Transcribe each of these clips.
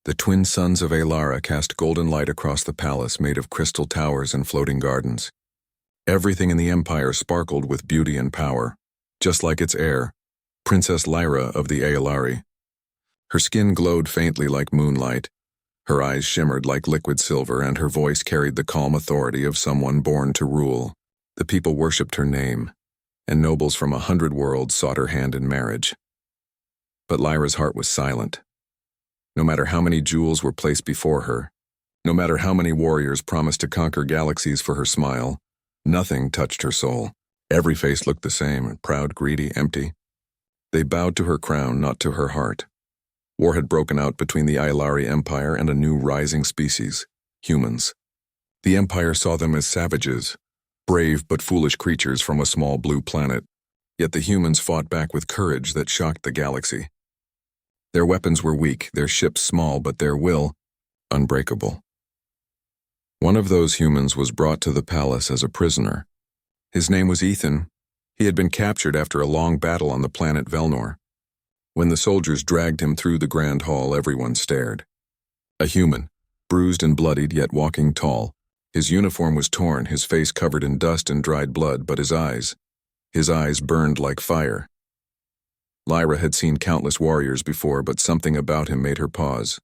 The twin sons of Alara cast golden light across the palace made of crystal towers and floating gardens. Everything in the empire sparkled with beauty and power, just like its heir, Princess Lyra of the Aelari. Her skin glowed faintly like moonlight, her eyes shimmered like liquid silver, and her voice carried the calm authority of someone born to rule. The people worshipped her name, and nobles from 100 worlds sought her hand in marriage. But Lyra's heart was silent. No matter how many jewels were placed before her, no matter how many warriors promised to conquer galaxies for her smile, nothing touched her soul. Every face looked the same, proud, greedy, empty. They bowed to her crown, not to her heart. War had broken out between the Aelari Empire and a new rising species, humans. The Empire saw them as savages, brave but foolish creatures from a small blue planet. Yet the humans fought back with courage that shocked the galaxy. Their weapons were weak, their ships small, but their will unbreakable. One of those humans was brought to the palace as a prisoner. His name was Ethan. He had been captured after a long battle on the planet Velnor. When the soldiers dragged him through the grand hall, everyone stared. A human, bruised and bloodied yet walking tall. His uniform was torn, his face covered in dust and dried blood, but his eyes burned like fire. Lyra had seen countless warriors before, but something about him made her pause.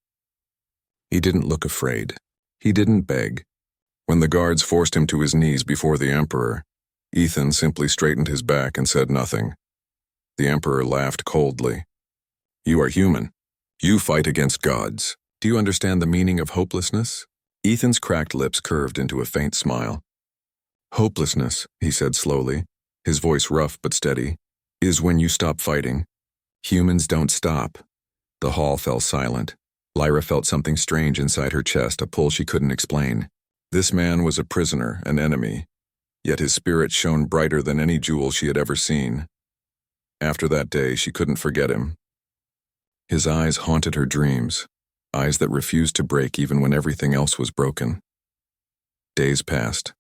He didn't look afraid. He didn't beg. When the guards forced him to his knees before the Emperor, Ethan simply straightened his back and said nothing. The Emperor laughed coldly. "You are human. You fight against gods. Do you understand the meaning of hopelessness?" Ethan's cracked lips curved into a faint smile. "Hopelessness," he said slowly, his voice rough but steady, "is when you stop fighting. Humans don't stop." The hall fell silent. Lyra felt something strange inside her chest, a pull she couldn't explain. This man was a prisoner, an enemy, yet his spirit shone brighter than any jewel she had ever seen. After that day, she couldn't forget him. His eyes haunted her dreams, eyes that refused to break even when everything else was broken. Days passed.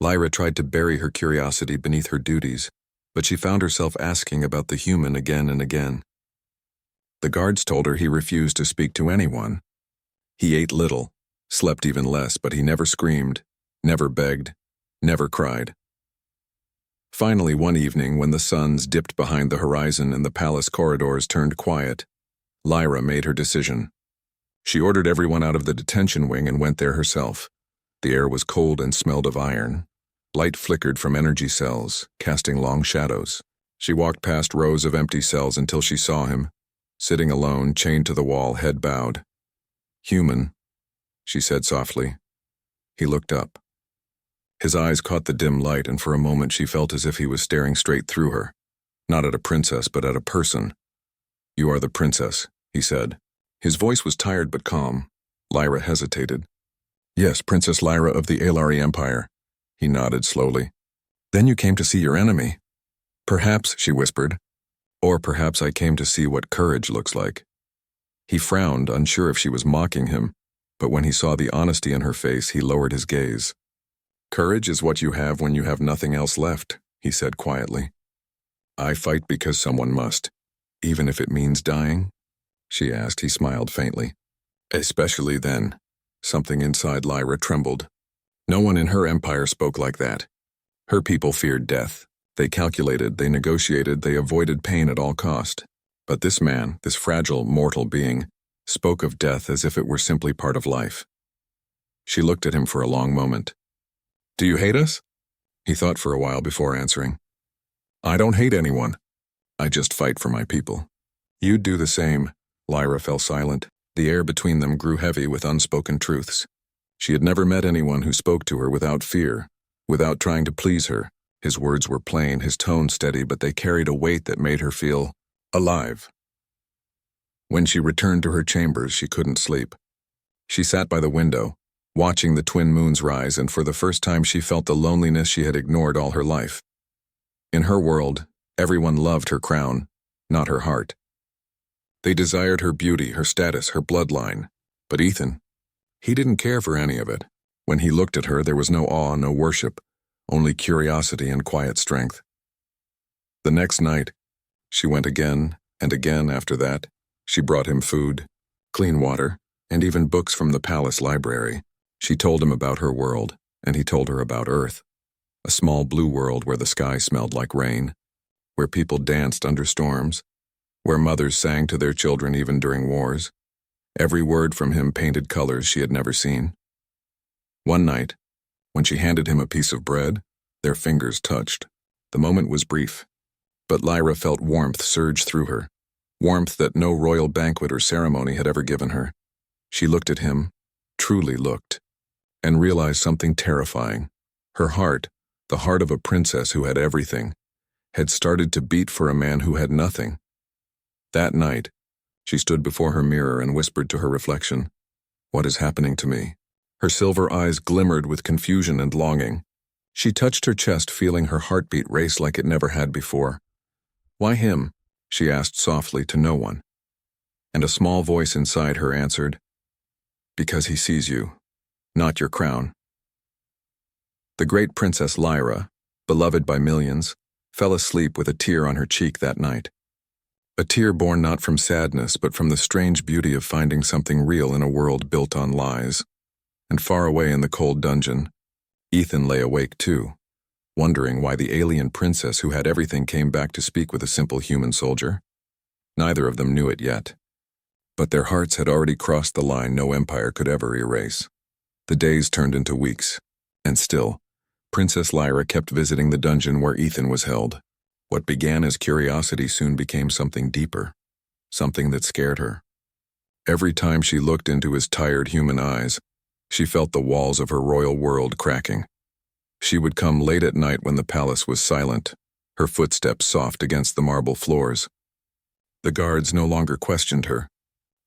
Lyra tried to bury her curiosity beneath her duties, but she found herself asking about the human again and again. The guards told her he refused to speak to anyone. He ate little, slept even less, but he never screamed, never begged, never cried. Finally, one evening, when the suns dipped behind the horizon and the palace corridors turned quiet, Lyra made her decision. She ordered everyone out of the detention wing and went there herself. The air was cold and smelled of iron. Light flickered from energy cells, casting long shadows. She walked past rows of empty cells until she saw him, sitting alone, chained to the wall, head bowed. "Human," she said softly. He looked up. His eyes caught the dim light, and for a moment she felt as if he was staring straight through her, not at a princess, but at a person. "You are the princess," he said. His voice was tired but calm. Lyra hesitated. "Yes, Princess Lyra of the Aelari Empire." He nodded slowly. "Then you came to see your enemy." "Perhaps," she whispered. "Or perhaps I came to see what courage looks like." He frowned, unsure if she was mocking him, but when he saw the honesty in her face, he lowered his gaze. "Courage is what you have when you have nothing else left," he said quietly. "I fight because someone must, even if it means dying?" she asked. He smiled faintly. "Especially then." Something inside Lyra trembled. No one in her empire spoke like that. Her people feared death. They calculated, they negotiated, they avoided pain at all cost. But this man, this fragile, mortal being, spoke of death as if it were simply part of life. She looked at him for a long moment. "Do you hate us?" He thought for a while before answering. "I don't hate anyone. I just fight for my people." "You'd do the same." Lyra fell silent. The air between them grew heavy with unspoken truths. She had never met anyone who spoke to her without fear, without trying to please her. His words were plain, his tone steady, but they carried a weight that made her feel alive. When she returned to her chambers, she couldn't sleep. She sat by the window, watching the twin moons rise, and for the first time she felt the loneliness she had ignored all her life. In her world, everyone loved her crown, not her heart. They desired her beauty, her status, her bloodline. But Ethan, he didn't care for any of it. When he looked at her, there was no awe, no worship, only curiosity and quiet strength. The next night, she went again and again after that. She brought him food, clean water, and even books from the palace library. She told him about her world, and he told her about Earth, a small blue world where the sky smelled like rain, where people danced under storms, where mothers sang to their children even during wars. Every word from him painted colors she had never seen. One night, when she handed him a piece of bread, their fingers touched. The moment was brief, but Lyra felt warmth surge through her, warmth that no royal banquet or ceremony had ever given her. She looked at him, truly looked, and realized something terrifying. Her heart, the heart of a princess who had everything, had started to beat for a man who had nothing. That night, she stood before her mirror and whispered to her reflection, "What is happening to me?" Her silver eyes glimmered with confusion and longing. She touched her chest, feeling her heartbeat race like it never had before. "Why him?" she asked softly to no one. And a small voice inside her answered, "Because he sees you, not your crown." The great Princess Lyra, beloved by millions, fell asleep with a tear on her cheek that night. A tear born not from sadness but from the strange beauty of finding something real in a world built on lies. And far away in the cold dungeon, Ethan lay awake too, wondering why the alien princess who had everything came back to speak with a simple human soldier. Neither of them knew it yet, but their hearts had already crossed the line no empire could ever erase. The days turned into weeks, and still, Princess Lyra kept visiting the dungeon where Ethan was held. What began as curiosity soon became something deeper, something that scared her. Every time she looked into his tired human eyes, she felt the walls of her royal world cracking. She would come late at night when the palace was silent, her footsteps soft against the marble floors. The guards no longer questioned her.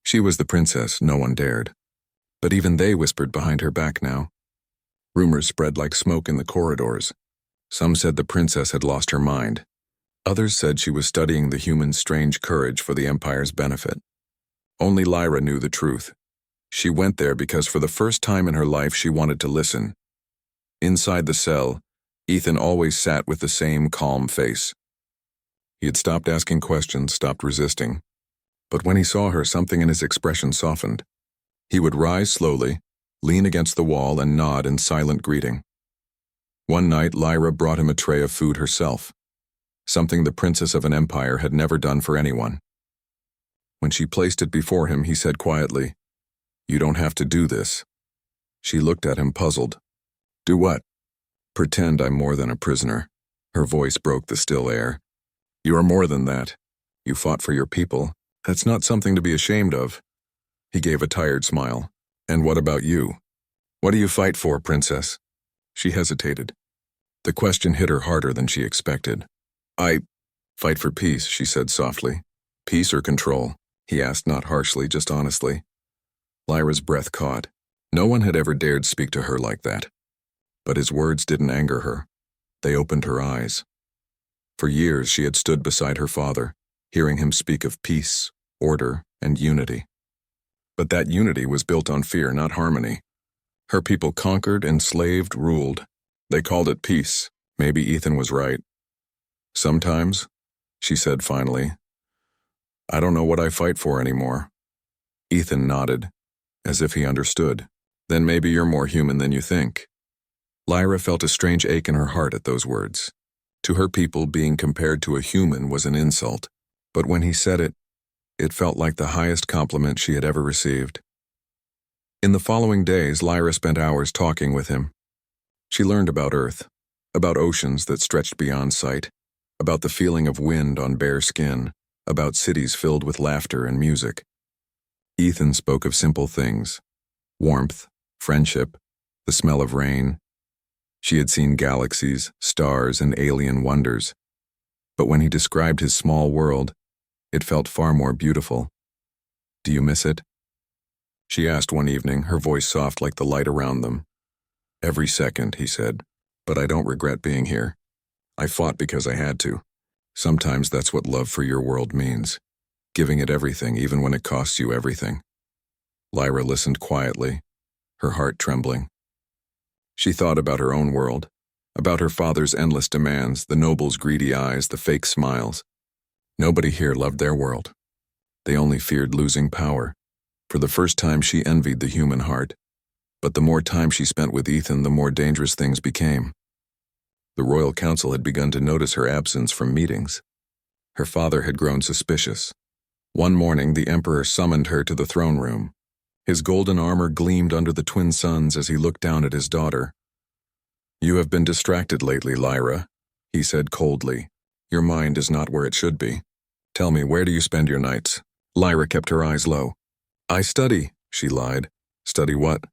She was the princess, no one dared. But even they whispered behind her back now. Rumors spread like smoke in the corridors. Some said the princess had lost her mind. Others said she was studying the human's strange courage for the empire's benefit. Only Lyra knew the truth. She went there because for the first time in her life she wanted to listen. Inside the cell, Ethan always sat with the same calm face. He had stopped asking questions, stopped resisting. But when he saw her, something in his expression softened. He would rise slowly, lean against the wall, and nod in silent greeting. One night, Lyra brought him a tray of food herself, something the princess of an empire had never done for anyone. When she placed it before him, he said quietly, "You don't have to do this." She looked at him, puzzled. "Do what?" "Pretend I'm more than a prisoner." Her voice broke the still air. "You are more than that. You fought for your people. That's not something to be ashamed of." He gave a tired smile. "And what about you? What do you fight for, princess?" She hesitated. The question hit her harder than she expected. "I fight for peace," she said softly. "Peace or control?" he asked, not harshly, just honestly. Lyra's breath caught. No one had ever dared speak to her like that. But his words didn't anger her. They opened her eyes. For years she had stood beside her father, hearing him speak of peace, order, and unity. But that unity was built on fear, not harmony. Her people conquered, enslaved, ruled. They called it peace. Maybe Ethan was right. "Sometimes," she said finally, "I don't know what I fight for anymore." Ethan nodded, as if he understood. "Then maybe you're more human than you think." Lyra felt a strange ache in her heart at those words. To her people, being compared to a human was an insult. But when he said it, it felt like the highest compliment she had ever received. In the following days, Lyra spent hours talking with him. She learned about Earth, about oceans that stretched beyond sight, about the feeling of wind on bare skin, about cities filled with laughter and music. Ethan spoke of simple things: warmth, friendship, the smell of rain. She had seen galaxies, stars, and alien wonders. But when he described his small world, it felt far more beautiful. "Do you miss it?" she asked one evening, her voice soft like the light around them. "Every second," he said, "but I don't regret being here. I fought because I had to. Sometimes that's what love for your world means, giving it everything even when it costs you everything." Lyra listened quietly, her heart trembling. She thought about her own world, about her father's endless demands, the noble's greedy eyes, the fake smiles. Nobody here loved their world. They only feared losing power. For the first time, she envied the human heart. But the more time she spent with Ethan, the more dangerous things became. The royal council had begun to notice her absence from meetings. Her father had grown suspicious. One morning, the emperor summoned her to the throne room. His golden armor gleamed under the twin suns as he looked down at his daughter. "You have been distracted lately, Lyra," he said coldly. "Your mind is not where it should be. Tell me, where do you spend your nights?" Lyra kept her eyes low. "I study," she lied. "Study what?"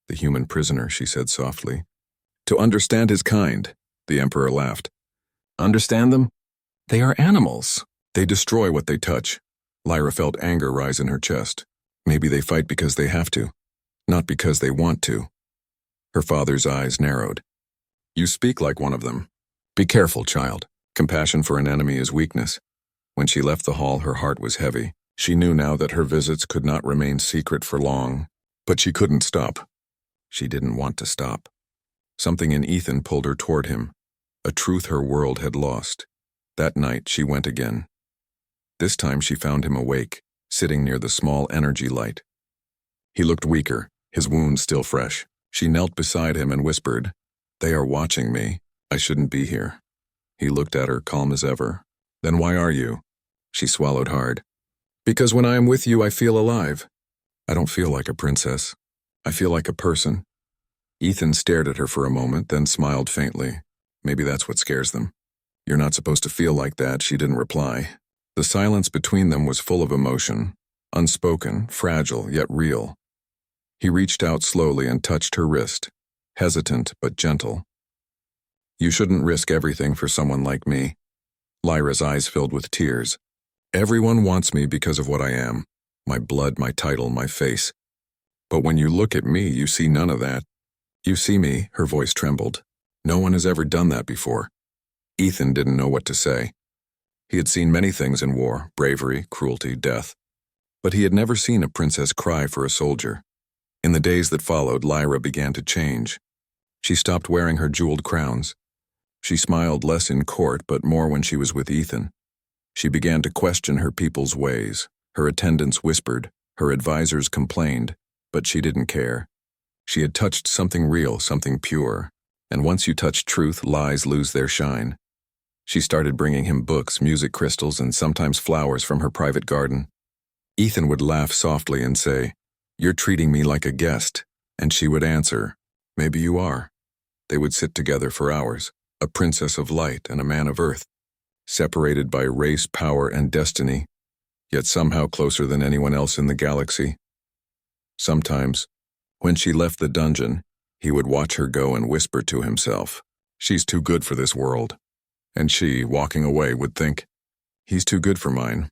"The human prisoner," she said softly. "To understand his kind," the emperor laughed. "Understand them? They are animals. They destroy what they touch." Lyra felt anger rise in her chest. Maybe they fight because they have to, not because they want to. Her father's eyes narrowed. "You speak like one of them. Be careful, child. Compassion for an enemy is weakness." When she left the hall, her heart was heavy. She knew now that her visits could not remain secret for long, but she couldn't stop. She didn't want to stop. Something in Ethan pulled her toward him, a truth her world had lost. That night, she went again. This time she found him awake, sitting near the small energy light. He looked weaker, his wounds still fresh. She knelt beside him and whispered, "They are watching me. I shouldn't be here." He looked at her, calm as ever. "Then why are you?" She swallowed hard. "Because when I am with you, I feel alive. I don't feel like a princess. I feel like a person." Ethan stared at her for a moment, then smiled faintly. Maybe that's what scares them. "You're not supposed to feel like that," she didn't reply. The silence between them was full of emotion, unspoken, fragile, yet real. He reached out slowly and touched her wrist, hesitant but gentle. "You shouldn't risk everything for someone like me." Lyra's eyes filled with tears. "Everyone wants me because of what I am, my blood, my title, my face. But when you look at me, you see none of that. You see me," her voice trembled. "No one has ever done that before." Ethan didn't know what to say. He had seen many things in war, bravery, cruelty, death. But he had never seen a princess cry for a soldier. In the days that followed, Lyra began to change. She stopped wearing her jeweled crowns. She smiled less in court, but more when she was with Ethan. She began to question her people's ways. Her attendants whispered, her advisors complained, but she didn't care. She had touched something real, something pure. And once you touch truth, lies lose their shine. She started bringing him books, music crystals, and sometimes flowers from her private garden. Ethan would laugh softly and say, "You're treating me like a guest." And she would answer, "Maybe you are." They would sit together for hours, a princess of light and a man of earth, separated by race, power, and destiny, yet somehow closer than anyone else in the galaxy. Sometimes, when she left the dungeon, he would watch her go and whisper to himself, "She's too good for this world." And she, walking away, would think, "He's too good for mine."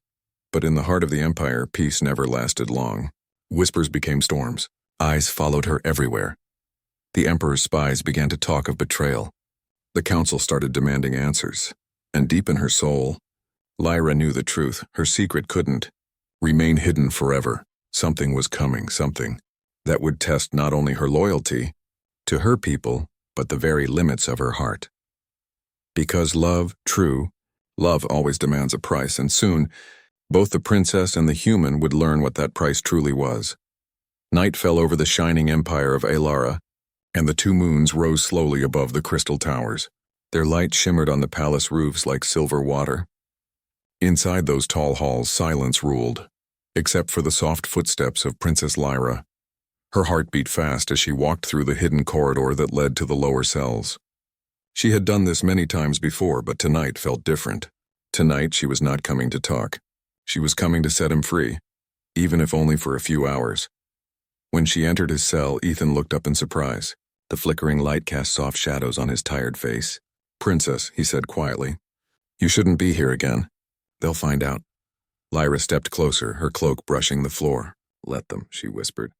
But in the heart of the Empire, peace never lasted long. Whispers became storms. Eyes followed her everywhere. The Emperor's spies began to talk of betrayal. The council started demanding answers. And deep in her soul, Lyra knew the truth. Her secret couldn't remain hidden forever. Something was coming, something that would test not only her loyalty to her people, but the very limits of her heart. Because love, true, love always demands a price, and soon, both the princess and the human would learn what that price truly was. Night fell over the shining empire of Alara, and the two moons rose slowly above the crystal towers. Their light shimmered on the palace roofs like silver water. Inside those tall halls, silence ruled, except for the soft footsteps of Princess Lyra. Her heart beat fast as she walked through the hidden corridor that led to the lower cells. She had done this many times before, but tonight felt different. Tonight she was not coming to talk. She was coming to set him free, even if only for a few hours. When she entered his cell, Ethan looked up in surprise. The flickering light cast soft shadows on his tired face. "Princess," he said quietly, "you shouldn't be here again. They'll find out." Lyra stepped closer, her cloak brushing the floor. "Let them," she whispered.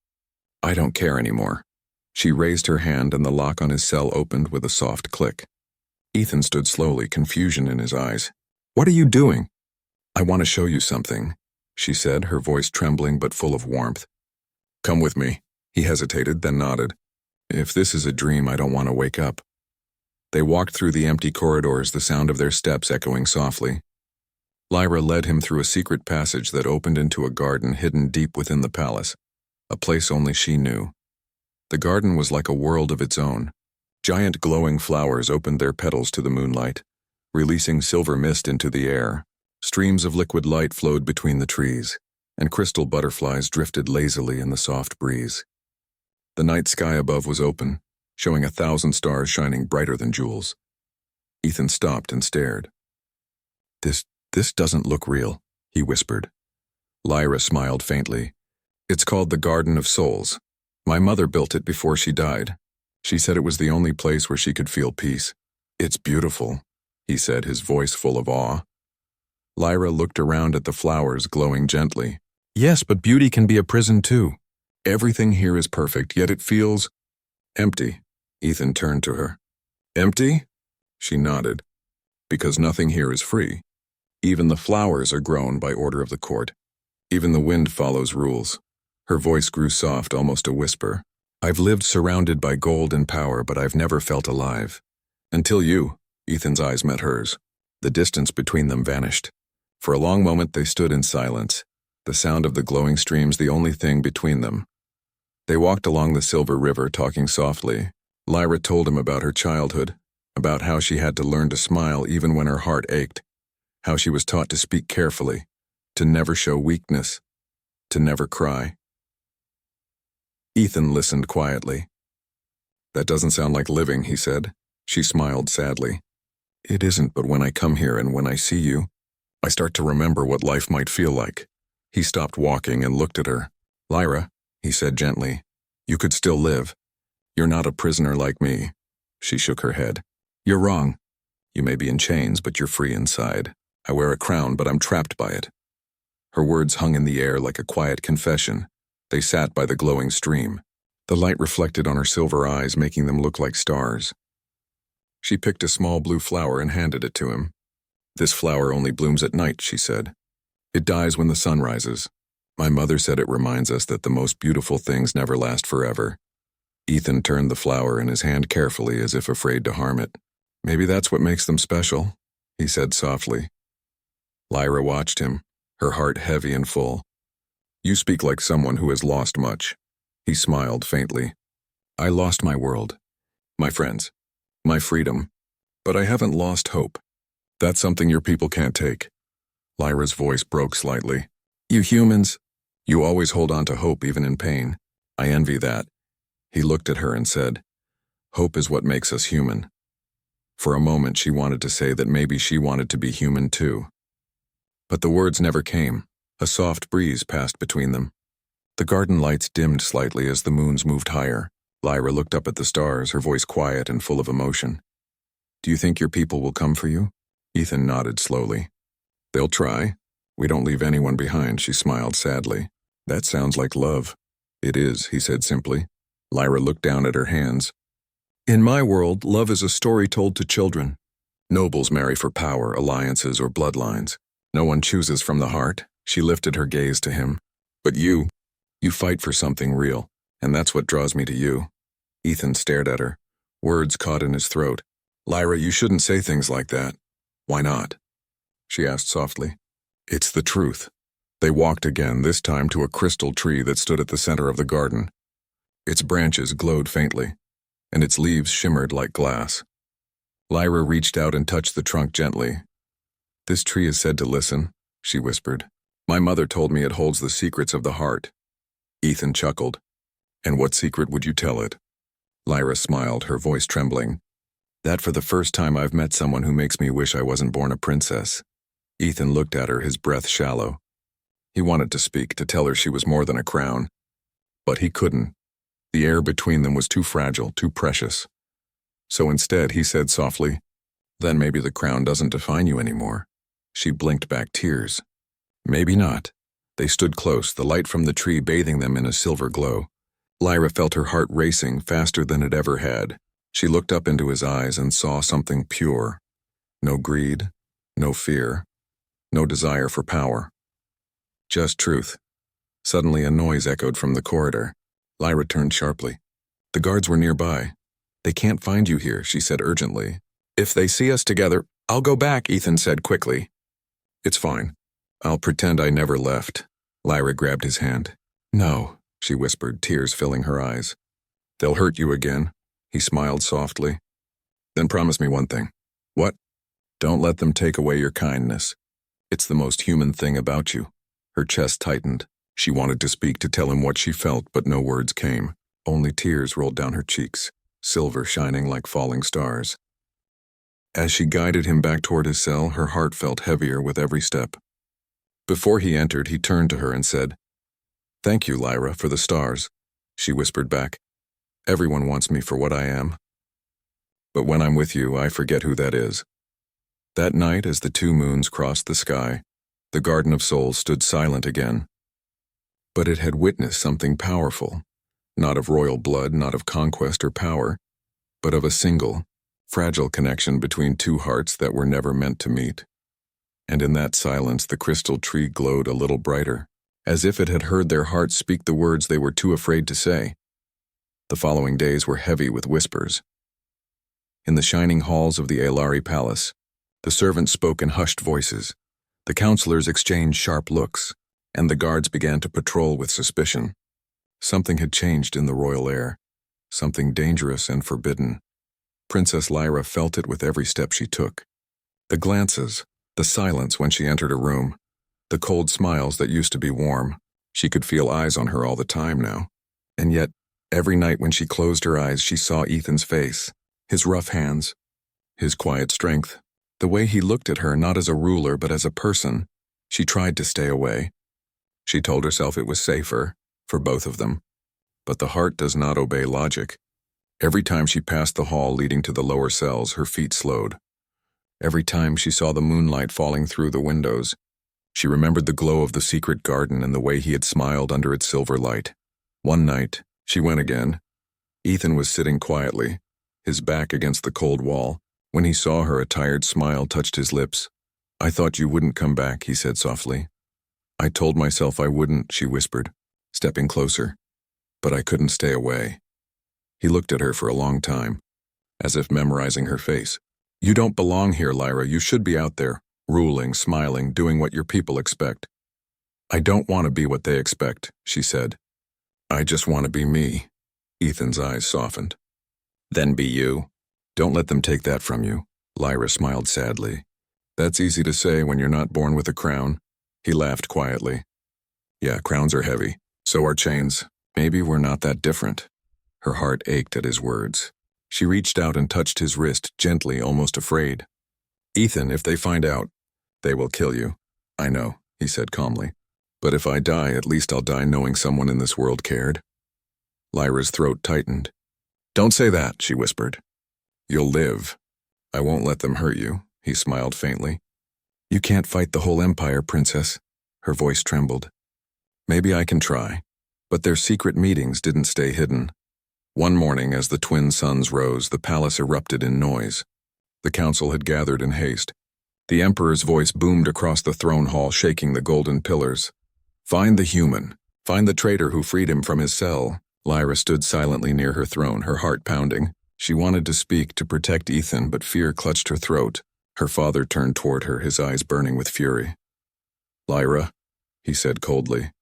"I don't care anymore." She raised her hand and the lock on his cell opened with a soft click. Ethan stood slowly, confusion in his eyes. "What are you doing?" "I want to show you something," she said, her voice trembling but full of warmth. "Come with me." He hesitated, then nodded. "If this is a dream, I don't want to wake up." They walked through the empty corridors, the sound of their steps echoing softly. Lyra led him through a secret passage that opened into a garden hidden deep within the palace, a place only she knew. The garden was like a world of its own. Giant glowing flowers opened their petals to the moonlight, releasing silver mist into the air. Streams of liquid light flowed between the trees, and crystal butterflies drifted lazily in the soft breeze. The night sky above was open, showing 1,000 stars shining brighter than jewels. Ethan stopped and stared. This doesn't look real," he whispered. Lyra smiled faintly. "It's called the Garden of Souls. My mother built it before she died. She said it was the only place where she could feel peace. It's beautiful," he said, his voice full of awe. Lyra looked around at the flowers glowing gently. "Yes, but beauty can be a prison too. Everything here is perfect, yet it feels empty." Ethan turned to her. "Empty?" She nodded. "Because nothing here is free. Even the flowers are grown by order of the court. Even the wind follows rules." Her voice grew soft, almost a whisper. "I've lived surrounded by gold and power, but I've never felt alive. Until you." Ethan's eyes met hers. The distance between them vanished. For a long moment they stood in silence, the sound of the glowing streams the only thing between them. They walked along the silver river, talking softly. Lyra told him about her childhood, about how she had to learn to smile even when her heart ached, how she was taught to speak carefully, to never show weakness, to never cry. Ethan listened quietly. "That doesn't sound like living," he said. She smiled sadly. "It isn't, but when I come here and when I see you, I start to remember what life might feel like." He stopped walking and looked at her. "Lyra," he said gently, "you could still live. You're not a prisoner like me." She shook her head. "You're wrong. You may be in chains, but you're free inside. I wear a crown, but I'm trapped by it." Her words hung in the air like a quiet confession. They sat by the glowing stream. The light reflected on her silver eyes, making them look like stars. She picked a small blue flower and handed it to him. "This flower only blooms at night," she said. "It dies when the sun rises. My mother said it reminds us that the most beautiful things never last forever." Ethan turned the flower in his hand carefully, as if afraid to harm it. "Maybe that's what makes them special," he said softly. Lyra watched him, her heart heavy and full. "You speak like someone who has lost much." He smiled faintly. "I lost my world, my friends, my freedom, but I haven't lost hope. That's something your people can't take." Lyra's voice broke slightly. "You humans, you always hold on to hope even in pain. I envy that." He looked at her and said, "Hope is what makes us human." For a moment she wanted to say that maybe she wanted to be human too. But the words never came. A soft breeze passed between them. The garden lights dimmed slightly as the moons moved higher. Lyra looked up at the stars, her voice quiet and full of emotion. "Do you think your people will come for you?" Ethan nodded slowly. "They'll try. We don't leave anyone behind," she smiled sadly. "That sounds like love." "It is," he said simply. Lyra looked down at her hands. "In my world, love is a story told to children. Nobles marry for power, alliances, or bloodlines. No one chooses from the heart." She lifted her gaze to him. "But you fight for something real, and that's what draws me to you." Ethan stared at her. Words caught in his throat. "Lyra, you shouldn't say things like that." "Why not?" she asked softly. "It's the truth." They walked again, this time to a crystal tree that stood at the center of the garden. Its branches glowed faintly, and its leaves shimmered like glass. Lyra reached out and touched the trunk gently. "This tree is said to listen," she whispered. "My mother told me it holds the secrets of the heart." Ethan chuckled. "And what secret would you tell it?" Lyra smiled, her voice trembling. "That for the first time I've met someone who makes me wish I wasn't born a princess." Ethan looked at her, his breath shallow. He wanted to speak, to tell her she was more than a crown. But he couldn't. The air between them was too fragile, too precious. So instead he said softly, "Then maybe the crown doesn't define you anymore." She blinked back tears. "Maybe not." They stood close, the light from the tree bathing them in a silver glow. Lyra felt her heart racing faster than it ever had. She looked up into his eyes and saw something pure. No greed, no fear, no desire for power. Just truth. Suddenly a noise echoed from the corridor. Lyra turned sharply. The guards were nearby. "They can't find you here," she said urgently. "If they see us together—" "I'll go back," Ethan said quickly. It's fine. I'll pretend I never left. Lyra grabbed his hand. No, she whispered, tears filling her eyes. They'll hurt you again. He smiled softly. Then promise me one thing. What? Don't let them take away your kindness. It's the most human thing about you. Her chest tightened. She wanted to speak, to tell him what she felt, but no words came. Only tears rolled down her cheeks, silver shining like falling stars. As she guided him back toward his cell, her heart felt heavier with every step. Before he entered, he turned to her and said, "Thank you, Lyra, for the stars," she whispered back. "Everyone wants me for what I am. But when I'm with you, I forget who that is." That night, as the two moons crossed the sky, the Garden of Souls stood silent again. But it had witnessed something powerful, not of royal blood, not of conquest or power, but of a single, fragile connection between two hearts that were never meant to meet. And in that silence, the crystal tree glowed a little brighter, as if it had heard their hearts speak the words they were too afraid to say. The following days were heavy with whispers. In the shining halls of the Aelari Palace, the servants spoke in hushed voices, the counselors exchanged sharp looks, and the guards began to patrol with suspicion. Something had changed in the royal air, something dangerous and forbidden. Princess Lyra felt it with every step she took. The glances, the silence when she entered a room, the cold smiles that used to be warm. She could feel eyes on her all the time now. And yet, every night when she closed her eyes, she saw Ethan's face, his rough hands, his quiet strength, the way he looked at her not as a ruler but as a person. She tried to stay away. She told herself it was safer, for both of them. But the heart does not obey logic. Every time she passed the hall leading to the lower cells, her feet slowed. Every time she saw the moonlight falling through the windows, she remembered the glow of the secret garden and the way he had smiled under its silver light. One night, she went again. Ethan was sitting quietly, his back against the cold wall. When he saw her, a tired smile touched his lips. "I thought you wouldn't come back," he said softly. "I told myself I wouldn't," she whispered, stepping closer. "But I couldn't stay away." He looked at her for a long time, as if memorizing her face. "You don't belong here, Lyra. You should be out there, ruling, smiling, doing what your people expect." "I don't want to be what they expect," she said. "I just want to be me." Ethan's eyes softened. "Then be you. Don't let them take that from you." Lyra smiled sadly. "That's easy to say when you're not born with a crown." He laughed quietly. "Yeah, crowns are heavy. So are chains. Maybe we're not that different." Her heart ached at his words. She reached out and touched his wrist, gently, almost afraid. "Ethan, if they find out, they will kill you." "I know," he said calmly. "But if I die, at least I'll die knowing someone in this world cared." Lyra's throat tightened. "Don't say that," she whispered. "You'll live. I won't let them hurt you," he smiled faintly. "You can't fight the whole empire, Princess." Her voice trembled. "Maybe I can try." But their secret meetings didn't stay hidden. One morning, as the twin suns rose, the palace erupted in noise. The council had gathered in haste. The emperor's voice boomed across the throne hall, shaking the golden pillars. "Find the human. Find the traitor who freed him from his cell." Lyra stood silently near her throne, her heart pounding. She wanted to speak, to protect Ethan, but fear clutched her throat. Her father turned toward her, his eyes burning with fury. "Lyra," he said coldly,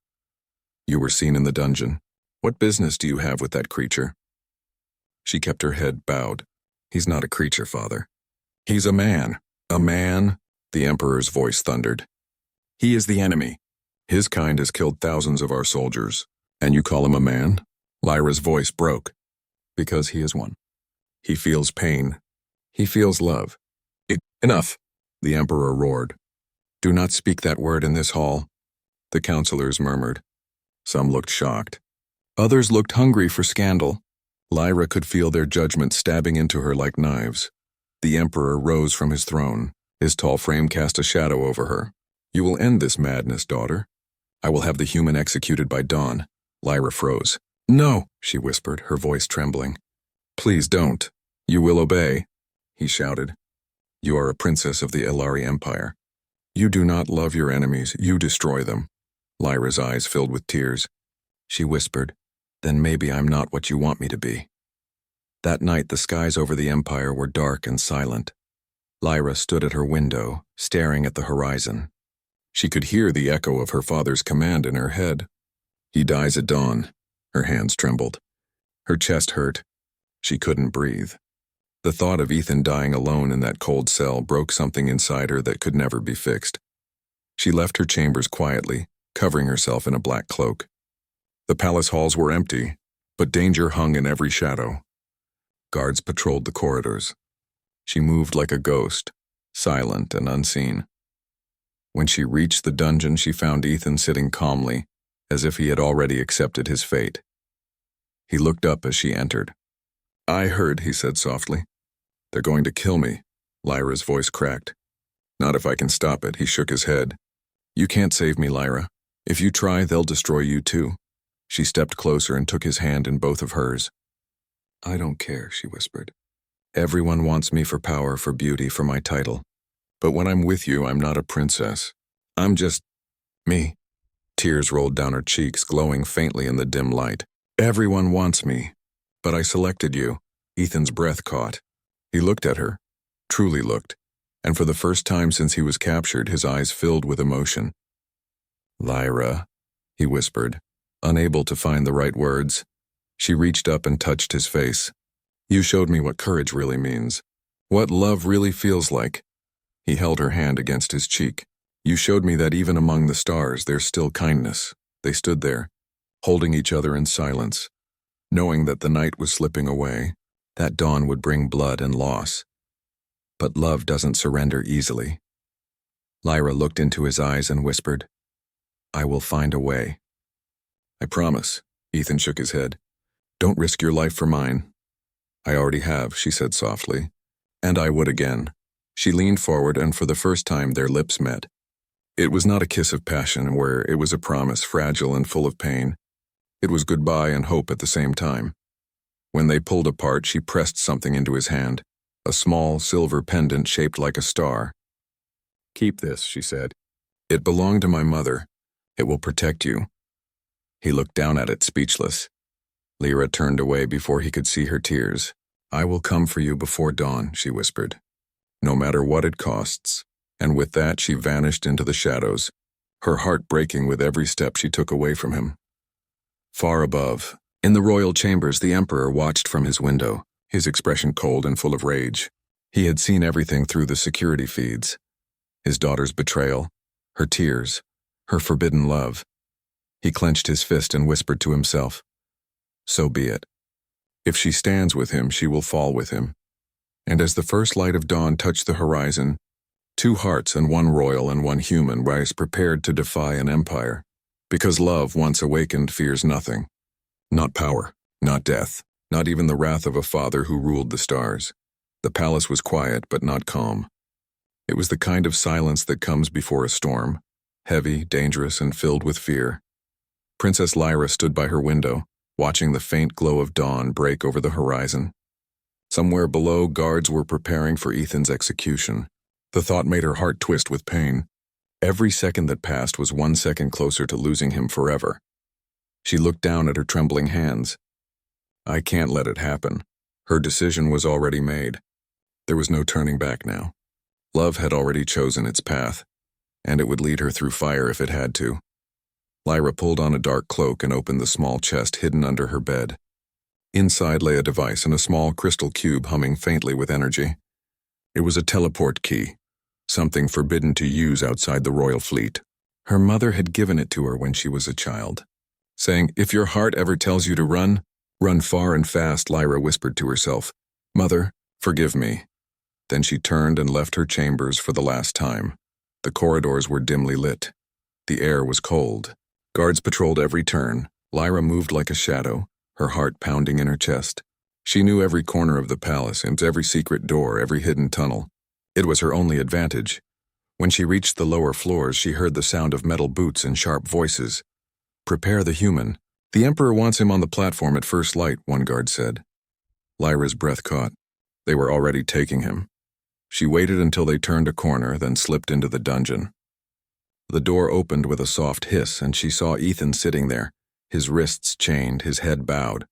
"you were seen in the dungeon. What business do you have with that creature?" She kept her head bowed. "He's not a creature, Father. He's a man." "A man?" the Emperor's voice thundered. "He is the enemy. His kind has killed thousands of our soldiers. And you call him a man?" Lyra's voice broke. "Because he is one. He feels pain. He feels love." Enough," the Emperor roared. "Do not speak that word in this hall." The counselors murmured. Some looked shocked. Others looked hungry for scandal. Lyra could feel their judgment stabbing into her like knives. The Emperor rose from his throne. His tall frame cast a shadow over her. "You will end this madness, daughter. I will have the human executed by dawn." Lyra froze. "No," she whispered, her voice trembling. "Please don't. You will obey," he shouted. "You are a princess of the Aelari Empire. You do not love your enemies, you destroy them." Lyra's eyes filled with tears. She whispered, "Then maybe I'm not what you want me to be." That night the skies over the empire were dark and silent. Lyra stood at her window, staring at the horizon. She could hear the echo of her father's command in her head. He dies at dawn. Her hands trembled. Her chest hurt. She couldn't breathe. The thought of Ethan dying alone in that cold cell broke something inside her that could never be fixed. She left her chambers quietly, covering herself in a black cloak. The palace halls were empty, but danger hung in every shadow. Guards patrolled the corridors. She moved like a ghost, silent and unseen. When she reached the dungeon, she found Ethan sitting calmly, as if he had already accepted his fate. He looked up as she entered. "I heard," he said softly. "They're going to kill me." Lyra's voice cracked. "Not if I can stop it," he shook his head. "You can't save me, Lyra. If you try, they'll destroy you too." She stepped closer and took his hand in both of hers. "I don't care," she whispered. "Everyone wants me for power, for beauty, for my title. But when I'm with you, I'm not a princess. I'm just me." Tears rolled down her cheeks, glowing faintly in the dim light. "Everyone wants me. But I selected you." Ethan's breath caught. He looked at her, truly looked, and for the first time since he was captured, his eyes filled with emotion. "Lyra," he whispered, unable to find the right words. She reached up and touched his face. "You showed me what courage really means, what love really feels like." He held her hand against his cheek. "You showed me that even among the stars, there's still kindness." They stood there, holding each other in silence, knowing that the night was slipping away, that dawn would bring blood and loss. But love doesn't surrender easily. Lyra looked into his eyes and whispered, "I will find a way." "I promise." Ethan shook his head. "Don't risk your life for mine." "I already have," she said softly. "And I would again." She leaned forward, and for the first time their lips met. It was not a kiss of passion where it was a promise, fragile and full of pain. It was goodbye and hope at the same time. When they pulled apart, she pressed something into his hand, a small silver pendant shaped like a star. "Keep this," she said. "It belonged to my mother. It will protect you." He looked down at it, speechless. Lyra turned away before he could see her tears. "I will come for you before dawn," she whispered. "No matter what it costs." And with that, she vanished into the shadows, her heart breaking with every step she took away from him. Far above, in the royal chambers, the emperor watched from his window, his expression cold and full of rage. He had seen everything through the security feeds. His daughter's betrayal, her tears, her forbidden love. He clenched his fist and whispered to himself, "So be it. If she stands with him, she will fall with him." And as the first light of dawn touched the horizon, two hearts, and one royal and one human, rise prepared to defy an empire. Because love, once awakened, fears nothing. Not power, not death, not even the wrath of a father who ruled the stars. The palace was quiet, but not calm. It was the kind of silence that comes before a storm, heavy, dangerous, and filled with fear. Princess Lyra stood by her window, watching the faint glow of dawn break over the horizon. Somewhere below, guards were preparing for Ethan's execution. The thought made her heart twist with pain. Every second that passed was 1 second closer to losing him forever. She looked down at her trembling hands. I can't let it happen. Her decision was already made. There was no turning back now. Love had already chosen its path, and it would lead her through fire if it had to. Lyra pulled on a dark cloak and opened the small chest hidden under her bed. Inside lay a device in a small crystal cube humming faintly with energy. It was a teleport key, something forbidden to use outside the royal fleet. Her mother had given it to her when she was a child, saying, "If your heart ever tells you to run, run far and fast," Lyra whispered to herself. "Mother, forgive me." Then she turned and left her chambers for the last time. The corridors were dimly lit. The air was cold. Guards patrolled every turn. Lyra moved like a shadow, her heart pounding in her chest. She knew every corner of the palace and every secret door, every hidden tunnel. It was her only advantage. When she reached the lower floors, she heard the sound of metal boots and sharp voices. "Prepare the human. The Emperor wants him on the platform at first light," one guard said. Lyra's breath caught. They were already taking him. She waited until they turned a corner, then slipped into the dungeon. The door opened with a soft hiss, and she saw Ethan sitting there, his wrists chained, his head bowed.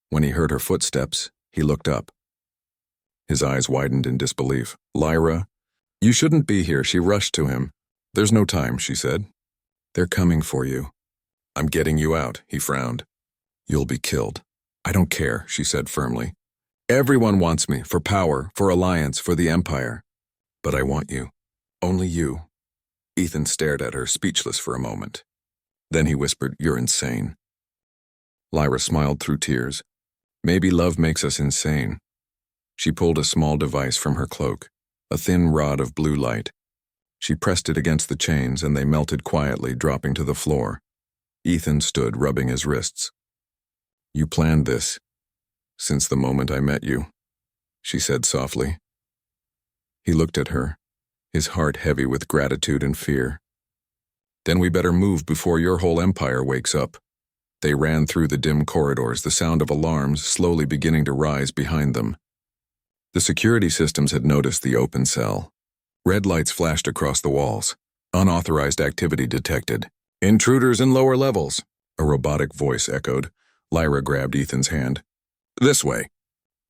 When he heard her footsteps, he looked up. His eyes widened in disbelief. "Lyra, you shouldn't be here," she rushed to him. There's no time, she said. They're coming for you. I'm getting you out, he frowned. You'll be killed. I don't care, she said firmly. Everyone wants me, for power, for alliance, for the Empire. But I want you. Only you. Ethan stared at her, speechless for a moment. Then he whispered, You're insane. Lyra smiled through tears. Maybe love makes us insane. She pulled a small device from her cloak, a thin rod of blue light. She pressed it against the chains and they melted quietly, dropping to the floor. Ethan stood, rubbing his wrists. You planned this, since the moment I met you, she said softly. He looked at her, his heart heavy with gratitude and fear. Then we better move before your whole empire wakes up. They ran through the dim corridors, the sound of alarms slowly beginning to rise behind them. The security systems had noticed the open cell. Red lights flashed across the walls. Unauthorized activity detected. Intruders in lower levels, a robotic voice echoed. Lyra grabbed Ethan's hand. This way.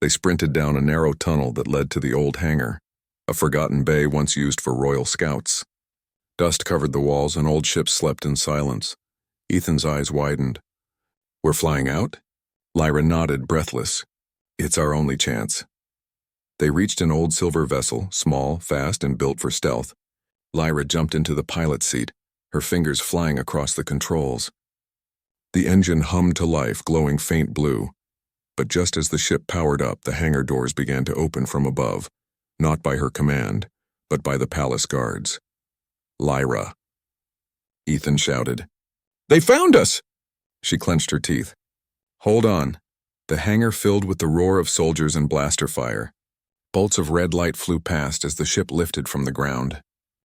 They sprinted down a narrow tunnel that led to the old hangar, a forgotten bay once used for Royal Scouts. Dust covered the walls and old ships slept in silence. Ethan's eyes widened. We're flying out? Lyra nodded, breathless. It's our only chance. They reached an old silver vessel, small, fast, and built for stealth. Lyra jumped into the pilot's seat, her fingers flying across the controls. The engine hummed to life, glowing faint blue. But just as the ship powered up, the hangar doors began to open from above, not by her command, but by the palace guards. Lyra. Ethan shouted. They found us! She clenched her teeth. Hold on. The hangar filled with the roar of soldiers and blaster fire. Bolts of red light flew past as the ship lifted from the ground.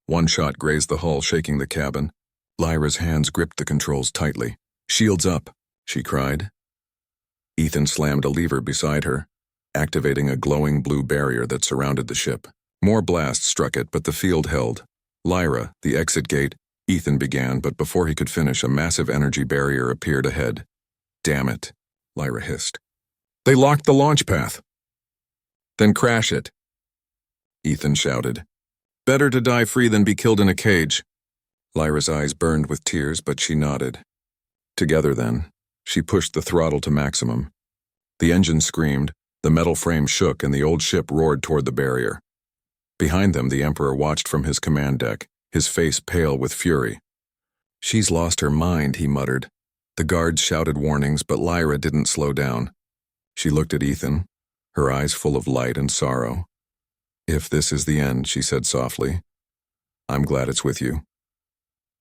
One shot grazed the hull, shaking the cabin. Lyra's hands gripped the controls tightly. Shields up, she cried. Ethan slammed a lever beside her, activating a glowing blue barrier that surrounded the ship. More blasts struck it, but the field held. Lyra, the exit gate, Ethan began, but before he could finish, a massive energy barrier appeared ahead. Damn it, Lyra hissed. They locked the launch path. Then crash it, Ethan shouted. Better to die free than be killed in a cage. Lyra's eyes burned with tears, but she nodded. Together then, she pushed the throttle to maximum. The engine screamed, the metal frame shook, and the old ship roared toward the barrier. Behind them, the Emperor watched from his command deck, his face pale with fury. She's lost her mind, he muttered. The guards shouted warnings, but Lyra didn't slow down. She looked at Ethan, her eyes full of light and sorrow. If this is the end, she said softly, I'm glad it's with you.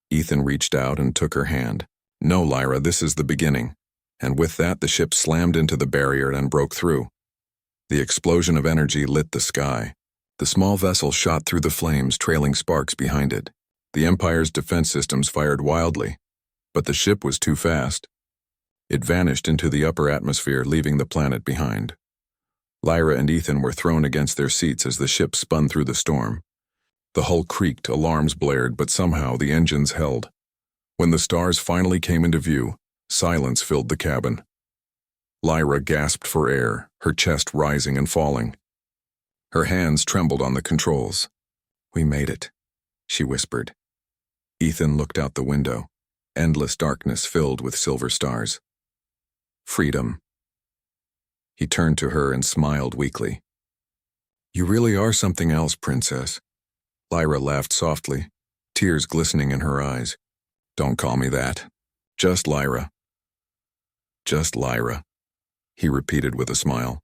Ethan reached out and took her hand. No, Lyra, this is the beginning. And with that, the ship slammed into the barrier and broke through. The explosion of energy lit the sky. The small vessel shot through the flames, trailing sparks behind it. The Empire's defense systems fired wildly, but the ship was too fast. It vanished into the upper atmosphere, leaving the planet behind. Lyra and Ethan were thrown against their seats as the ship spun through the storm. The hull creaked, alarms blared, but somehow the engines held. When the stars finally came into view, silence filled the cabin. Lyra gasped for air, her chest rising and falling. Her hands trembled on the controls. We made it, she whispered. Ethan looked out the window, endless darkness filled with silver stars. Freedom. He turned to her and smiled weakly. You really are something else, Princess. Lyra laughed softly, tears glistening in her eyes. Don't call me that. Just Lyra. Just Lyra, he repeated with a smile.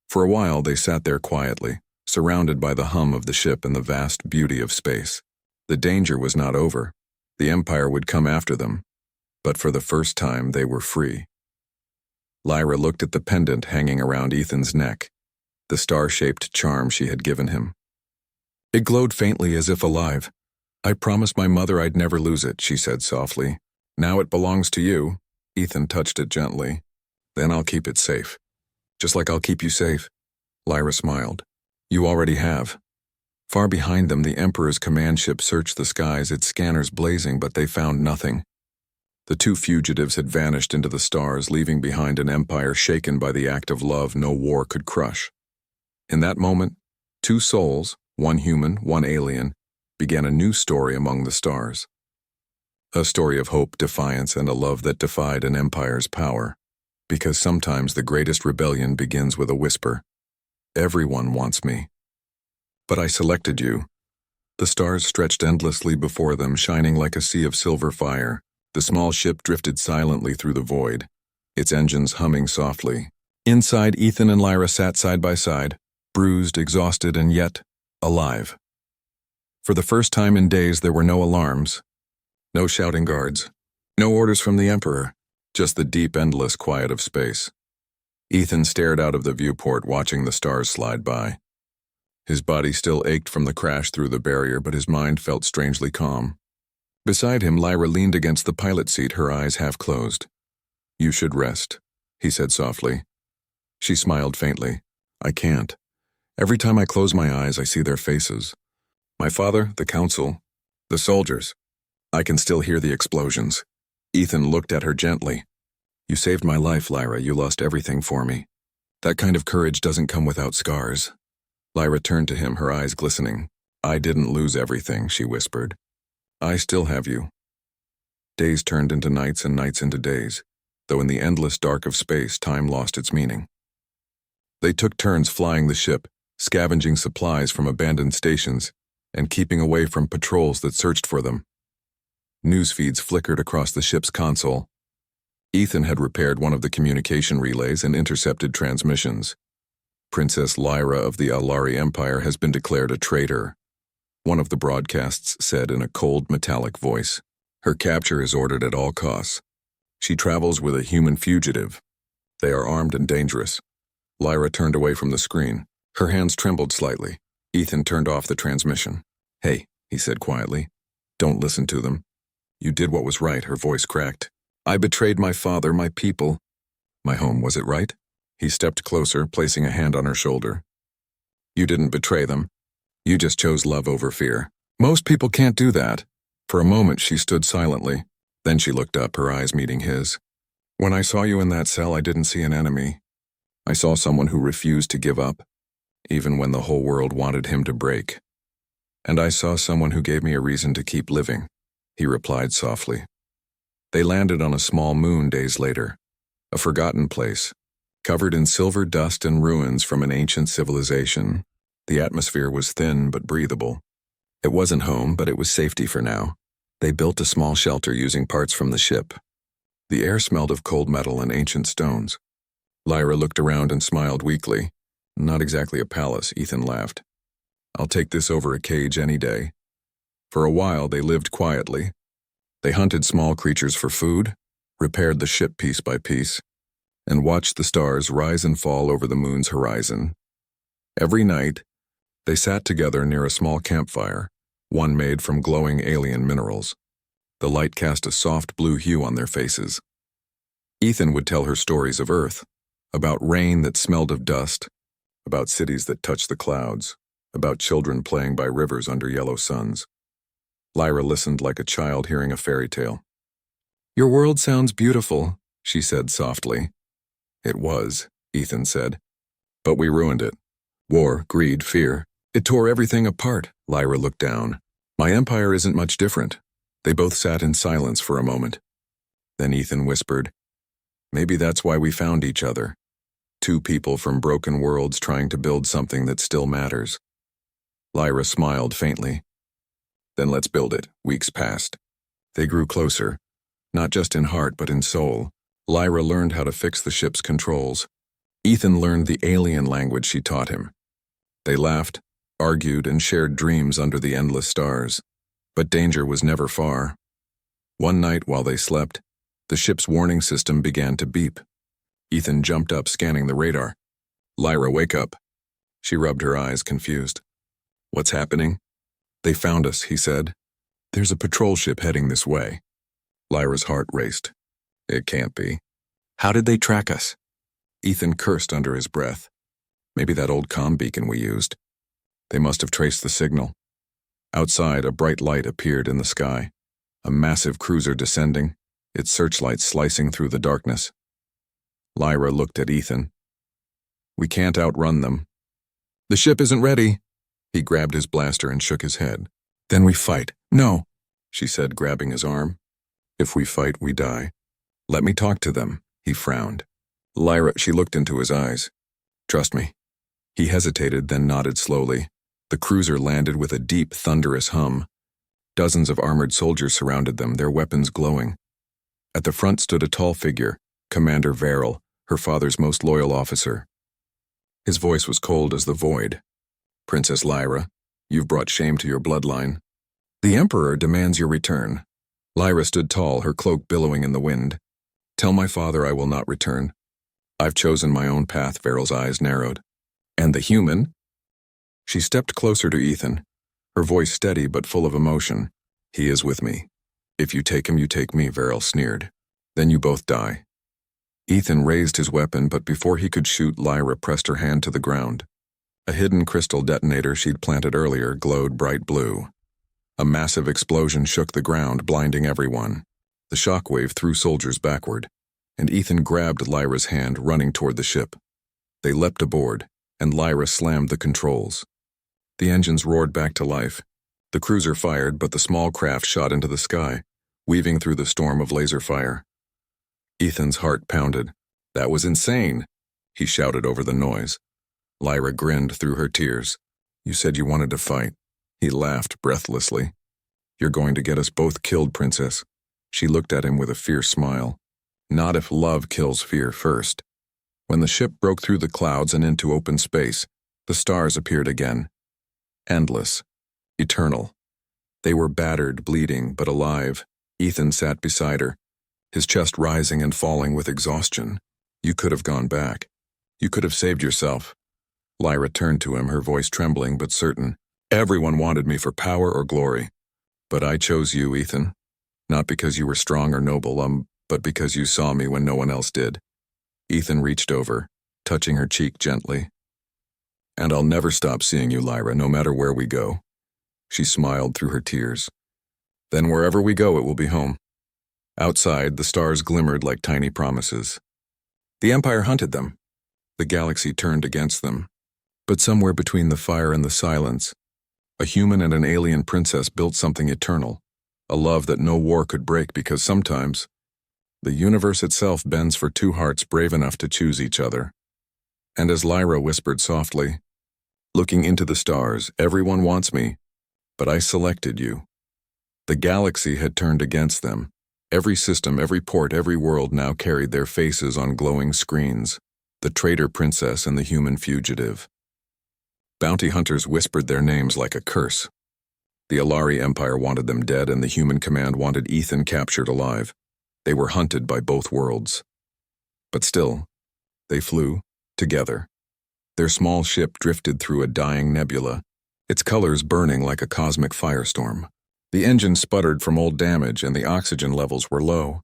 For a while they sat there quietly, surrounded by the hum of the ship and the vast beauty of space. The danger was not over. The Empire would come after them. But for the first time they were free. Lyra looked at the pendant hanging around Ethan's neck, the star-shaped charm she had given him. It glowed faintly as if alive. I promised my mother I'd never lose it, she said softly. Now it belongs to you. Ethan touched it gently. Then I'll keep it safe. Just like I'll keep you safe. Lyra smiled. You already have. Far behind them, the Emperor's command ship searched the skies, its scanners blazing, but they found nothing. The two fugitives had vanished into the stars, leaving behind an empire shaken by the act of love no war could crush. In that moment, two souls, one human, one alien, began a new story among the stars. A story of hope, defiance, and a love that defied an empire's power. Because sometimes the greatest rebellion begins with a whisper. Everyone wants me. But I selected you. The stars stretched endlessly before them, shining like a sea of silver fire. The small ship drifted silently through the void, its engines humming softly. Inside, Ethan and Lyra sat side by side, bruised, exhausted, and yet alive. For the first time in days, there were no alarms, no shouting guards, no orders from the Emperor, just the deep, endless quiet of space. Ethan stared out of the viewport, watching the stars slide by. His body still ached from the crash through the barrier, but his mind felt strangely calm. Beside him, Lyra leaned against the pilot seat, her eyes half closed. "You should rest," he said softly. She smiled faintly. "I can't. Every time I close my eyes, I see their faces. My father, the council, the soldiers. I can still hear the explosions." Ethan looked at her gently. "You saved my life, Lyra. You lost everything for me. That kind of courage doesn't come without scars." Lyra turned to him, her eyes glistening. "I didn't lose everything," she whispered. "I still have you." Days turned into nights and nights into days, though in the endless dark of space, time lost its meaning. They took turns flying the ship, scavenging supplies from abandoned stations, and keeping away from patrols that searched for them. News feeds flickered across the ship's console. Ethan had repaired one of the communication relays and intercepted transmissions. "Princess Lyra of the Alari Empire has been declared a traitor," one of the broadcasts said in a cold, metallic voice. "Her capture is ordered at all costs. She travels with a human fugitive. They are armed and dangerous." Lyra turned away from the screen. Her hands trembled slightly. Ethan turned off the transmission. "Hey," he said quietly. "Don't listen to them. You did what was right," her voice cracked. "I betrayed my father, my people. My home, was it right?" He stepped closer, placing a hand on her shoulder. "You didn't betray them. You just chose love over fear. Most people can't do that." For a moment, she stood silently. Then she looked up, her eyes meeting his. "When I saw you in that cell, I didn't see an enemy. I saw someone who refused to give up, even when the whole world wanted him to break. And I saw someone who gave me a reason to keep living," he replied softly. They landed on a small moon days later, a forgotten place, covered in silver dust and ruins from an ancient civilization. The atmosphere was thin but breathable. It wasn't home, but it was safety for now. They built a small shelter using parts from the ship. The air smelled of cold metal and ancient stones. Lyra looked around and smiled weakly. "Not exactly a palace," Ethan laughed. "I'll take this over a cage any day." For a while, they lived quietly. They hunted small creatures for food, repaired the ship piece by piece, and watched the stars rise and fall over the moon's horizon. Every night, they sat together near a small campfire, one made from glowing alien minerals. The light cast a soft blue hue on their faces. Ethan would tell her stories of Earth, about rain that smelled of dust, about cities that touched the clouds, about children playing by rivers under yellow suns. Lyra listened like a child hearing a fairy tale. "Your world sounds beautiful," she said softly. "It was," Ethan said. "But we ruined it. War, greed, fear. It tore everything apart." Lyra looked down. "My empire isn't much different." They both sat in silence for a moment. Then Ethan whispered, "Maybe that's why we found each other. Two people from broken worlds trying to build something that still matters." Lyra smiled faintly. "Then let's build it." Weeks passed. They grew closer, not just in heart but in soul. Lyra learned how to fix the ship's controls. Ethan learned the alien language she taught him. They laughed, argued, and shared dreams under the endless stars. But danger was never far. One night while they slept, the ship's warning system began to beep. Ethan jumped up, scanning the radar. "Lyra, wake up." She rubbed her eyes, confused. "What's happening?" "They found us," he said. "There's a patrol ship heading this way." Lyra's heart raced. "It can't be." "How did they track us?" Ethan cursed under his breath. "Maybe that old comm beacon we used. They must have traced the signal." Outside, a bright light appeared in the sky. A massive cruiser descending, its searchlight slicing through the darkness. Lyra looked at Ethan. "We can't outrun them." "The ship isn't ready." He grabbed his blaster and shook his head. Then we fight. No, she said, grabbing his arm. If we fight, we die. Let me talk to them, he frowned. Lyra, she looked into his eyes. Trust me. He hesitated, then nodded slowly. The cruiser landed with a deep, thunderous hum. Dozens of armored soldiers surrounded them, their weapons glowing. At the front stood a tall figure, Commander Verrill, her father's most loyal officer. His voice was cold as the void. Princess Lyra, you've brought shame to your bloodline. The Emperor demands your return. Lyra stood tall, her cloak billowing in the wind. Tell my father I will not return. I've chosen my own path, Verrill's eyes narrowed. And the human? She stepped closer to Ethan, her voice steady but full of emotion. He is with me. If you take him, you take me, Verrill sneered. Then you both die. Ethan raised his weapon, but before he could shoot, Lyra pressed her hand to the ground. A hidden crystal detonator she'd planted earlier glowed bright blue. A massive explosion shook the ground, blinding everyone. The shockwave threw soldiers backward, and Ethan grabbed Lyra's hand, running toward the ship. They leapt aboard, and Lyra slammed the controls. The engines roared back to life. The cruiser fired, but the small craft shot into the sky, weaving through the storm of laser fire. Ethan's heart pounded. That was insane, he shouted over the noise. Lyra grinned through her tears. You said you wanted to fight. He laughed breathlessly. You're going to get us both killed, Princess. She looked at him with a fierce smile. Not if love kills fear first. When the ship broke through the clouds and into open space, the stars appeared again. Endless. Eternal. They were battered, bleeding, but alive. Ethan sat beside her, his chest rising and falling with exhaustion. You could have gone back. You could have saved yourself. Lyra turned to him, her voice trembling but certain. Everyone wanted me for power or glory. But I chose you, Ethan. Not because you were strong or noble, but because you saw me when no one else did. Ethan reached over, touching her cheek gently. And I'll never stop seeing you, Lyra, no matter where we go. She smiled through her tears. Then wherever we go, it will be home. Outside, the stars glimmered like tiny promises. The Empire hunted them. The galaxy turned against them. But somewhere between the fire and the silence, a human and an alien princess built something eternal, a love that no war could break, because sometimes the universe itself bends for two hearts brave enough to choose each other. And as Lyra whispered softly, looking into the stars, everyone wants me, but I selected you. The galaxy had turned against them. Every system, every port, every world now carried their faces on glowing screens, the traitor princess and the human fugitive. Bounty hunters whispered their names like a curse. The Alari Empire wanted them dead, and the human command wanted Ethan captured alive. They were hunted by both worlds. But still, they flew, together. Their small ship drifted through a dying nebula, its colors burning like a cosmic firestorm. The engine sputtered from old damage, and the oxygen levels were low.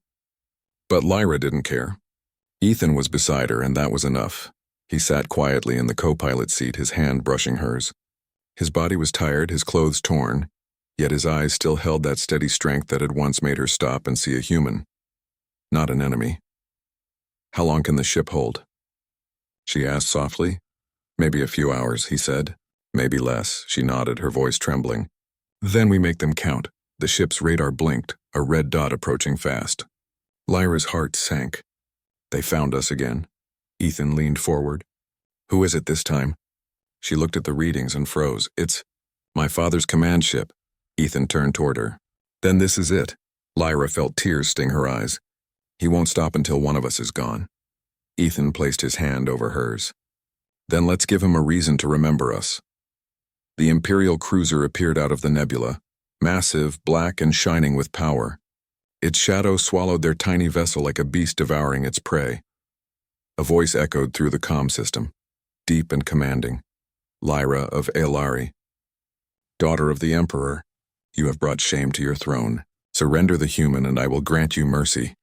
But Lyra didn't care. Ethan was beside her, and that was enough. He sat quietly in the co-pilot seat, his hand brushing hers. His body was tired, his clothes torn, yet his eyes still held that steady strength that had once made her stop and see a human, not an enemy. How long can the ship hold? She asked softly. Maybe a few hours, he said. Maybe less, she nodded, her voice trembling. Then we make them count. The ship's radar blinked, a red dot approaching fast. Lyra's heart sank. They found us again. Ethan leaned forward. Who is it this time? She looked at the readings and froze. It's my father's command ship. Ethan turned toward her. Then this is it. Lyra felt tears sting her eyes. He won't stop until one of us is gone. Ethan placed his hand over hers. Then let's give him a reason to remember us. The Imperial cruiser appeared out of the nebula, massive, black, and shining with power. Its shadow swallowed their tiny vessel like a beast devouring its prey. A voice echoed through the comm system, deep and commanding. Lyra of Aelari. Daughter of the Emperor, you have brought shame to your throne. Surrender the human and I will grant you mercy.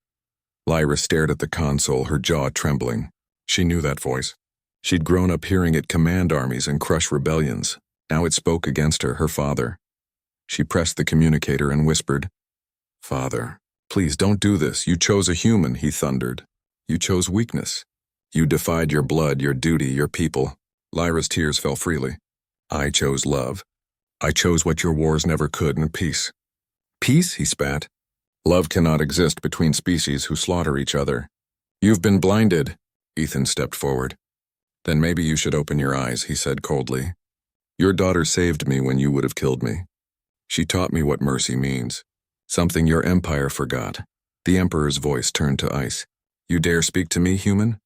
Lyra stared at the console, her jaw trembling. She knew that voice. She'd grown up hearing it command armies and crush rebellions. Now it spoke against her, her father. She pressed the communicator and whispered, Father, please don't do this. You chose a human, he thundered. You chose weakness. You defied your blood, your duty, your people. Lyra's tears fell freely. I chose love. I chose what your wars never could in peace. Peace, he spat. Love cannot exist between species who slaughter each other. You've been blinded. Ethan stepped forward. Then maybe you should open your eyes, he said coldly. Your daughter saved me when you would have killed me. She taught me what mercy means. Something your empire forgot. The Emperor's voice turned to ice. You dare speak to me, human?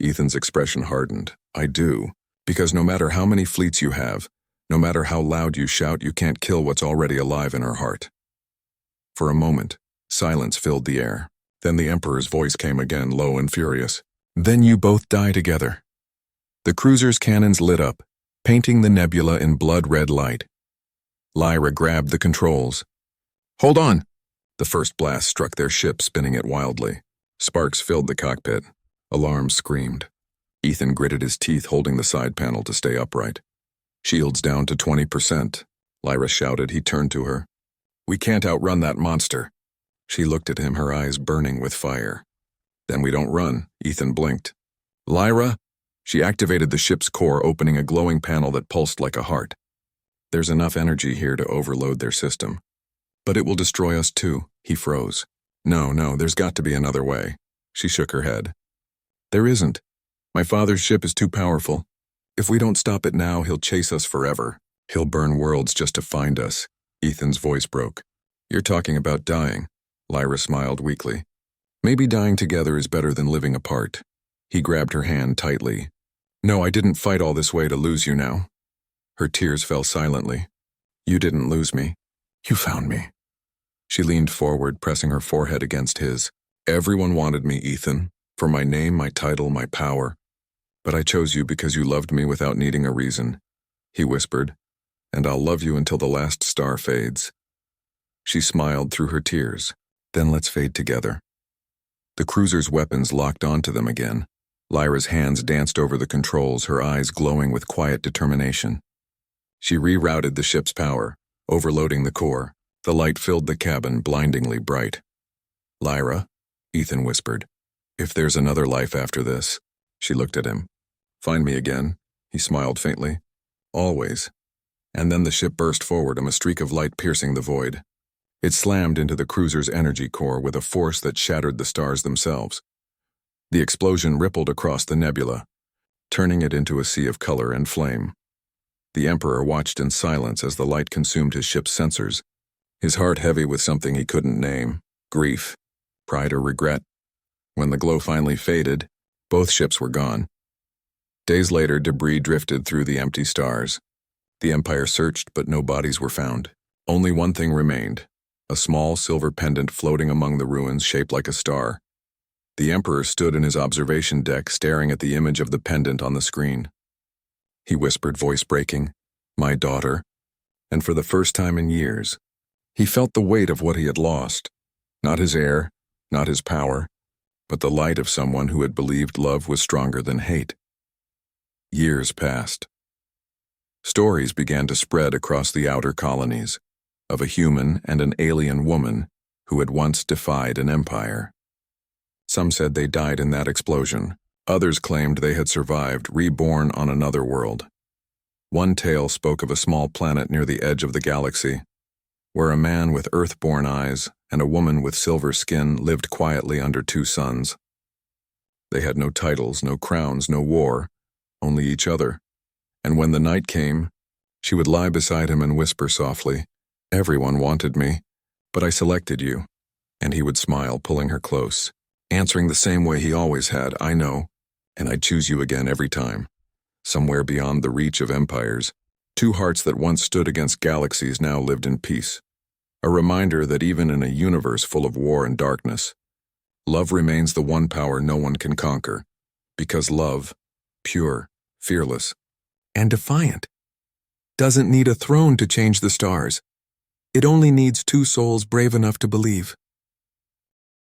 Ethan's expression hardened. I do. Because no matter how many fleets you have, no matter how loud you shout, you can't kill what's already alive in her heart. For a moment, silence filled the air. Then the Emperor's voice came again, low and furious. Then you both die together. The cruiser's cannons lit up, painting the nebula in blood-red light. Lyra grabbed the controls. Hold on! The first blast struck their ship, spinning it wildly. Sparks filled the cockpit. Alarms screamed. Ethan gritted his teeth, holding the side panel to stay upright. Shields down to 20%. Lyra shouted. He turned to her. We can't outrun that monster. She looked at him, her eyes burning with fire. Then we don't run, Ethan blinked. Lyra? She activated the ship's core, opening a glowing panel that pulsed like a heart. There's enough energy here to overload their system. But it will destroy us too. He froze. No, there's got to be another way. She shook her head. There isn't. My father's ship is too powerful. If we don't stop it now, he'll chase us forever. He'll burn worlds just to find us. Ethan's voice broke. You're talking about dying. Lyra smiled weakly. Maybe dying together is better than living apart. He grabbed her hand tightly. No, I didn't fight all this way to lose you now. Her tears fell silently. You didn't lose me. You found me. She leaned forward, pressing her forehead against his. Everyone wanted me, Ethan, for my name, my title, my power. But I chose you because you loved me without needing a reason. He whispered, and I'll love you until the last star fades. She smiled through her tears. Then let's fade together. The cruiser's weapons locked onto them again. Lyra's hands danced over the controls, her eyes glowing with quiet determination. She rerouted the ship's power, overloading the core. The light filled the cabin, blindingly bright. Lyra, Ethan whispered, if there's another life after this. She looked at him. Find me again, he smiled faintly. Always. And then the ship burst forward, a streak of light piercing the void. It slammed into the cruiser's energy core with a force that shattered the stars themselves. The explosion rippled across the nebula, turning it into a sea of color and flame. The Emperor watched in silence as the light consumed his ship's sensors, his heart heavy with something he couldn't name, grief, pride or regret. When the glow finally faded, both ships were gone. Days later, debris drifted through the empty stars. The Empire searched, but no bodies were found. Only one thing remained, a small silver pendant floating among the ruins shaped like a star. The Emperor stood in his observation deck, staring at the image of the pendant on the screen. He whispered, voice breaking, "My daughter." And for the first time in years, he felt the weight of what he had lost. Not his heir, not his power, but the light of someone who had believed love was stronger than hate. Years passed. Stories began to spread across the outer colonies of a human and an alien woman who had once defied an empire. Some said they died in that explosion. Others claimed they had survived, reborn on another world. One tale spoke of a small planet near the edge of the galaxy, where a man with earth-born eyes and a woman with silver skin lived quietly under two suns. They had no titles, no crowns, no war, only each other. And when the night came, she would lie beside him and whisper softly, "Everyone wanted me, but I selected you." And he would smile, pulling her close, answering the same way he always had, "I know, and I'd choose you again every time." Somewhere beyond the reach of empires, two hearts that once stood against galaxies now lived in peace. A reminder that even in a universe full of war and darkness, love remains the one power no one can conquer, because love, pure, fearless, and defiant, doesn't need a throne to change the stars. It only needs two souls brave enough to believe.